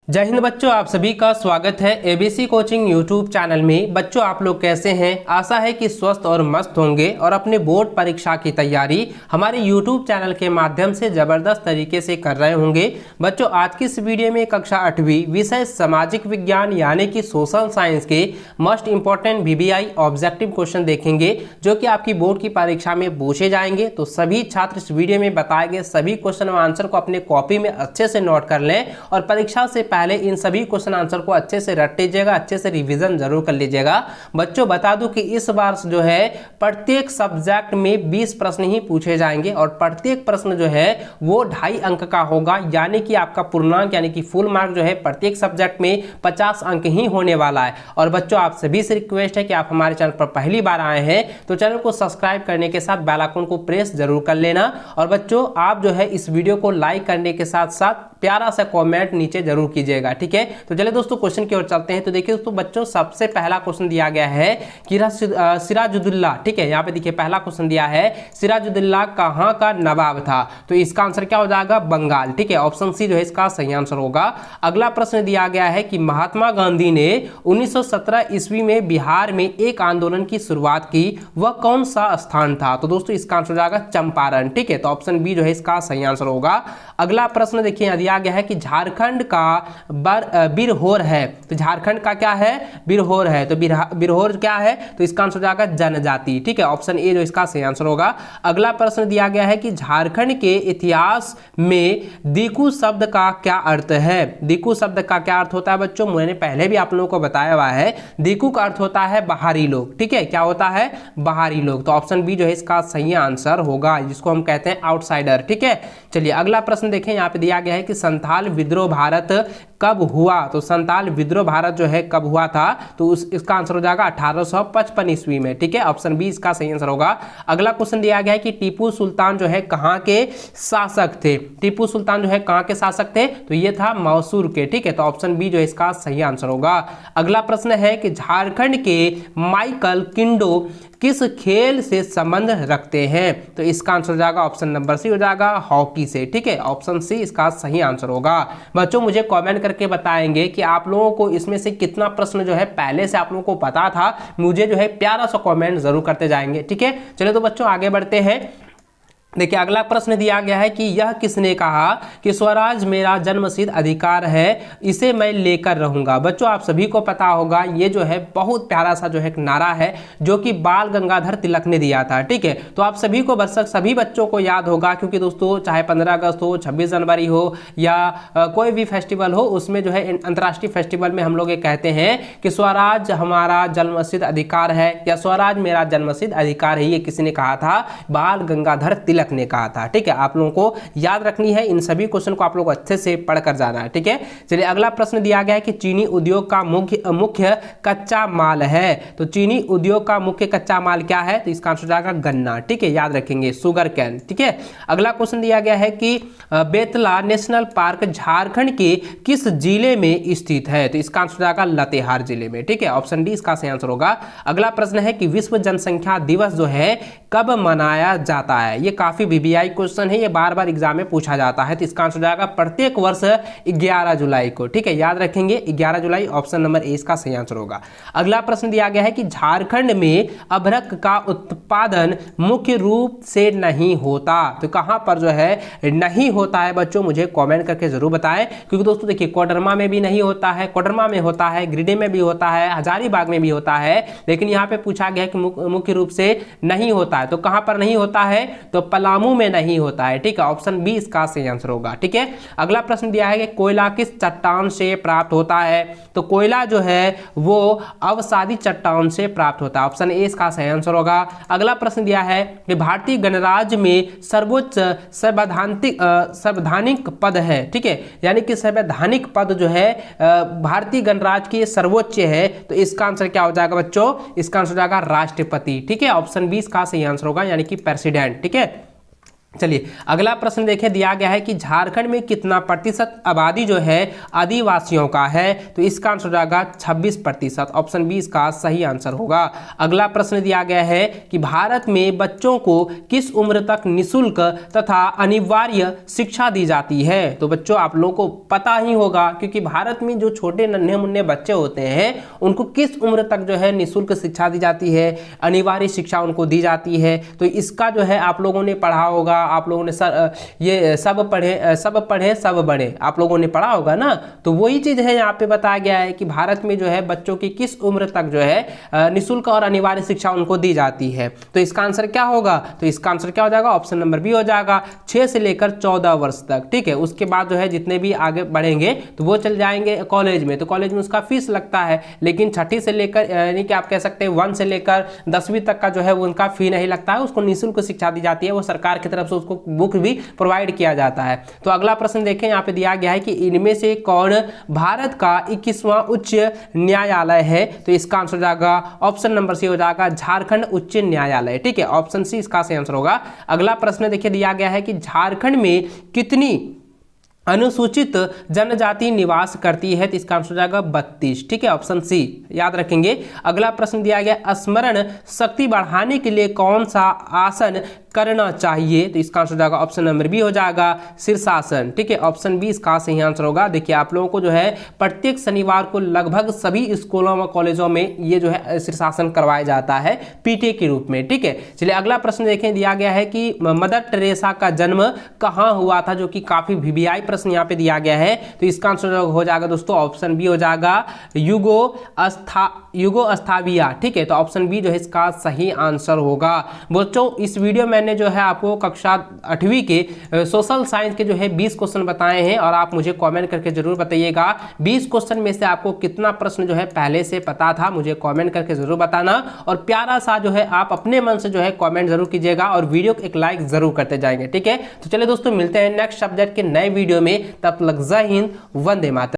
जय हिंद बच्चों, आप सभी का स्वागत है एबीसी कोचिंग यूट्यूब चैनल में। बच्चों आप लोग कैसे हैं? आशा है कि स्वस्थ और मस्त होंगे और अपने बोर्ड परीक्षा की तैयारी हमारे यूट्यूब चैनल के माध्यम से ज़बरदस्त तरीके से कर रहे होंगे। बच्चों आज की इस वीडियो में कक्षा 8वीं विषय सामाजिक विज्ञान यानी कि सोशल साइंस के most important VBI objective question देखेंगे जो कि आपकी बोर्ड की परीक्षा में पूछे जाएंगे। तो सभी छात्र इस वीडियो में बताए गए सभी क्वेश्चन और आंसर को अपने कॉपी में अच्छे से नोट कर लें और परीक्षा से पहले इन सभी क्वेश्चन आंसर को अच्छे से रट लीजिएगा, अच्छे से रिवीजन जरूर कर लीजिएगा। बच्चों बता दूं कि इस बार जो है प्रत्येक सब्जेक्ट में 20 प्रश्न ही पूछे जाएंगे और प्रत्येक प्रश्न जो है वो 2.5 अंक का होगा, यानी कि आपका पूर्णांक यानी कि फुल मार्क जो है प्रत्येक सब्जेक्ट में 50 अंक ही होने वाला है। और बच्चों आप सभी से रिक्वेस्ट है कि आप हमारे चैनल पर पहली बार आए हैं तो चैनल को सब्सक्राइब करने के साथ बेल आइकन को प्रेस जरूर कर लेना। और बच्चों आप जो है इस वीडियो को लाइक करने के साथ साथ प्यारा सा कमेंट नीचे जरूर कीजिएगा, ठीक है। तो चलिए दोस्तों क्वेश्चन की ओर चलते हैं। तो देखिए दोस्तों बच्चों सबसे पहला क्वेश्चन दिया गया है कि सिराजुद्दौला, ठीक है। यहाँ पे देखिए पहला क्वेश्चन दिया है सिराजुद्दौला कहाँ का नवाब था? तो इसका आंसर क्या हो जाएगा? बंगाल, ठीक है। ऑप्शन सी जो है इसका सही आंसर होगा। अगला प्रश्न दिया गया है कि महात्मा गांधी ने 1917 ईस्वी में बिहार में एक आंदोलन की शुरुआत की, वह कौन सा स्थान था? तो दोस्तों इसका आंसर हो जाएगा चंपारण, ठीक है। तो ऑप्शन बी जो है इसका सही आंसर होगा। अगला प्रश्न देखिए दिया गया है कि झारखंड का बिरहोर है। तो झारखंड का क्या है? बिरहोर है। तो बिरहोर क्या है? तो इसका आंसर हो जाएगा जनजाति, ठीक है। ऑप्शन ए जो इसका सही आंसर होगा। अगला प्रश्न दिया गया है कि झारखंड के इतिहास में दीकू शब्द का क्या अर्थ है? दीकू शब्द का क्या अर्थ होता है बच्चों? मैंने पहले भी आप लोगों को बताया हुआ है। दीकू का अर्थ होता है बाहरी लोग, ठीक है। क्या होता है? बाहरी लोग। तो ऑप्शन बी जो है इसका सही आंसर होगा, जिसको हम कहते हैं आउटसाइडर, ठीक है। चलिए अगला प्रश्न देखें। यहाँ पे दिया गया है कि संथाल विद्रोह भारत कब हुआ? तो संथाल विद्रोह भारत जो है कब हुआ था? तो इसका आंसर हो जाएगा 1855 ईस्वी में, ठीक है। ऑप्शन बी इसका सही आंसर होगा। अगला क्वेश्चन दिया गया है कि टीपू सुल्तान जो है कहाँ के शासक थे? टीपू सुल्तान जो है कहाँ के शासक थे? तो ये था मैसूर के, ठीक है। तो ऑप्शन बी जो है इसका सही आंसर होगा। अगला प्रश्न है कि झारखंड के माइकल किंडो किस खेल से संबंध रखते हैं? तो इसका आंसर हो जाएगा ऑप्शन नंबर सी हो जाएगा हॉकी से, ठीक है। ऑप्शन सी इसका सही आंसर होगा। बच्चों मुझे कमेंट करके बताएंगे कि आप लोगों को इसमें से कितना प्रश्न जो है पहले से आप लोगों को पता था। मुझे जो है प्यारा सा कमेंट जरूर करते जाएंगे, ठीक है। चलिए तो बच्चों आगे बढ़ते हैं। देखिए अगला प्रश्न दिया गया है कि यह किसने कहा कि स्वराज मेरा जन्मसिद्ध अधिकार है, इसे मैं लेकर रहूंगा? बच्चों आप सभी को पता होगा ये जो है बहुत प्यारा सा जो है एक नारा है जो कि बाल गंगाधर तिलक ने दिया था, ठीक है। तो आप सभी को सभी बच्चों को याद होगा, क्योंकि दोस्तों चाहे 15 अगस्त हो, 26 जनवरी हो या कोई भी फेस्टिवल हो, उसमें जो है अंतर्राष्ट्रीय फेस्टिवल में हम लोग ये कहते हैं कि स्वराज हमारा जन्मसिद्ध अधिकार है या स्वराज मेरा जन्मसिद्ध अधिकार है। ये किसी ने कहा था? बाल गंगाधर तिलक ने कहा था, ठीक है। आप लोगों को याद रखनी है, इन सभी क्वेश्चन को आप लोग अच्छे से पढ़कर जाना है, ठीक है। चलिए अगला प्रश्न दिया गया है कि चीनी उद्योग का मुख्य कच्चा माल है। तो चीनी उद्योग का मुख्य कच्चा माल क्या है? तो इसका आंसर जाएगा गन्ना, ठीक है। याद रखेंगे शुगर कैन, ठीक है। अगला क्वेश्चन दिया गया है कि बेतला नेशनल पार्क झारखंड के किस जिले में स्थित है? तो इसका आंसर जाएगा लातेहार जिले में, ठीक है। ऑप्शन डी इसका सही आंसर होगा। अगला प्रश्न है कि विश्व जनसंख्या दिवस जो है कब मनाया जाता है? ये काफी VBI क्वेश्चन है, ये बार बार एग्जाम में पूछा जाता है। तो इसका आंसर जाएगा प्रत्येक वर्ष 11 जुलाई को, ठीक है। याद रखेंगे 11 जुलाई, ऑप्शन नंबर ए इसका सही आंसर होगा। अगला प्रश्न दिया गया है कि झारखंड में अभ्रक का उत्पादन मुख्य रूप से नहीं होता। तो कहां पर जो है नहीं होता है बच्चों? मुझे कमेंट करके जरूर बताएं, क्योंकि दोस्तों देखिए कोडरमा में भी नहीं होता है, कोडरमा में होता है, गिरिडीह में भी होता है, हजारीबाग में भी होता है, लेकिन यहाँ पे पूछा गया है कि मुख्य रूप से नहीं होता है। तो कहां पर नहीं होता है? तो पलामू में नहीं होता है, ठीक है। ऑप्शन बी इसका सही आंसर होगा, ठीक है। अगला प्रश्न दिया है कि कोयला किस चट्टान से प्राप्त होता है? तो कोयला जो है वो अवसादी चट्टान से प्राप्त होता है। ऑप्शन ए इसका सही आंसर होगा। अगला प्रश्न दिया है कि भारतीय गणराज्य में सर्वोच्च संवैधानिक पद है, ठीक है। यानी कि संवैधानिक पद जो है भारतीय गणराज्य की सर्वोच्च है। तो इसका आंसर क्या हो जाएगा बच्चों? इसका आंसर हो जाएगा राष्ट्रपति, ठीक है। ऑप्शन बी इसका सही आंसर होगा, यानी कि प्रेसिडेंट, ठीक है। चलिए अगला प्रश्न देखें, दिया गया है कि झारखंड में कितना प्रतिशत आबादी जो है आदिवासियों का है, तो इसका आंसर हो जाएगा 26%। ऑप्शन बी इसका सही आंसर होगा। अगला प्रश्न दिया गया है कि भारत में बच्चों को किस उम्र तक निःशुल्क तथा अनिवार्य शिक्षा दी जाती है। तो बच्चों आप लोगों को पता ही होगा, क्योंकि भारत में जो छोटे नन्हे मुन्ने बच्चे होते हैं उनको किस उम्र तक जो है निःशुल्क शिक्षा दी जाती है, अनिवार्य शिक्षा उनको दी जाती है। तो इसका जो है आप लोगों ने पढ़ा होगा, आप लोगों ने ये सब पढ़े सब बढ़े, आप लोगों ने पढ़ा होगा ना। तो वही चीज है यहाँ पे बताया गया है कि भारत में जो है बच्चों की किस उम्र तक जो है निःशुल्क और अनिवार्य शिक्षा उनको दी जाती है। तो इसका आंसर क्या होगा, तो इसका आंसर क्या हो जाएगा, ऑप्शन नंबर बी हो जाएगा, 6 से लेकर 14 वर्ष तक। ठीक है, उसके बाद जो है जितने भी आगे बढ़ेंगे तो वो चल जाएंगे कॉलेज में, तो कॉलेज में उसका फीस लगता है, लेकिन छठी से लेकर यानी कि आप कह सकते हैं 1 से लेकर 10वीं तक का जो है वो उनका फी नहीं लगता है, उसको निःशुल्क शिक्षा दी जाती है, वो सरकार की तरफ से उसको बुक भी प्रोवाइड किया जाता है। तो अगला प्रश्न देखें, यहाँ पे दिया गया है कि इनमें से कौन भारत का 21वां उच्च न्यायालय है। तो इसका आंसर हो जाएगा ऑप्शन नंबर सी हो जाएगा, झारखंड उच्च न्यायालय। ठीक है, ऑप्शन सी इसका सही आंसर होगा। अगला प्रश्न देखिए, दिया गया है कि झारखंड में कितनी अनुसूचित जनजाति निवास करती है। तो इसका आंसर हो जाएगा 32। ठीक है, ऑप्शन सी याद रखेंगे। अगला प्रश्न दिया गया, स्मरण शक्ति बढ़ाने के लिए कौन सा आसन करना चाहिए। तो इसका आंसर हो जाएगा ऑप्शन नंबर बी हो जाएगा, शीर्षासन। ठीक है, ऑप्शन बी इसका सही आंसर होगा। देखिए आप लोगों को जो है प्रत्येक शनिवार को लगभग सभी स्कूलों व कॉलेजों में ये जो है शीर्षासन करवाया जाता है पीटी के रूप में। ठीक है, चलिए अगला प्रश्न देखें, दिया गया है कि मदर टेरेसा का जन्म कहाँ हुआ था, जो कि काफी वीवीआई प्रश्न यहाँ पे दिया गया है। तो इसका आंसर हो जाएगा दोस्तों ऑप्शन बी हो जाएगा, यूगोस्लाविया। ठीक है, तो ऑप्शन बी जो है इसका सही आंसर होगा। बच्चों इस वीडियो मैंने जो है आपको कक्षा 8वीं के सोशल साइंस के जो है 20 क्वेश्चन बताए हैं, और आप मुझे कमेंट करके जरूर बताइएगा 20 क्वेश्चन में से आपको कितना प्रश्न जो है पहले से पता था, मुझे कमेंट करके जरूर बताना। और प्यारा सा जो है आप अपने मन से जो है कमेंट जरूर कीजिएगा और वीडियो को एक लाइक जरूर करते जाएंगे। ठीक है, तो चलिए दोस्तों मिलते हैं नेक्स्ट सब्जेक्ट के नए वीडियो में, तब तक जय हिंद, वंदे मातरम।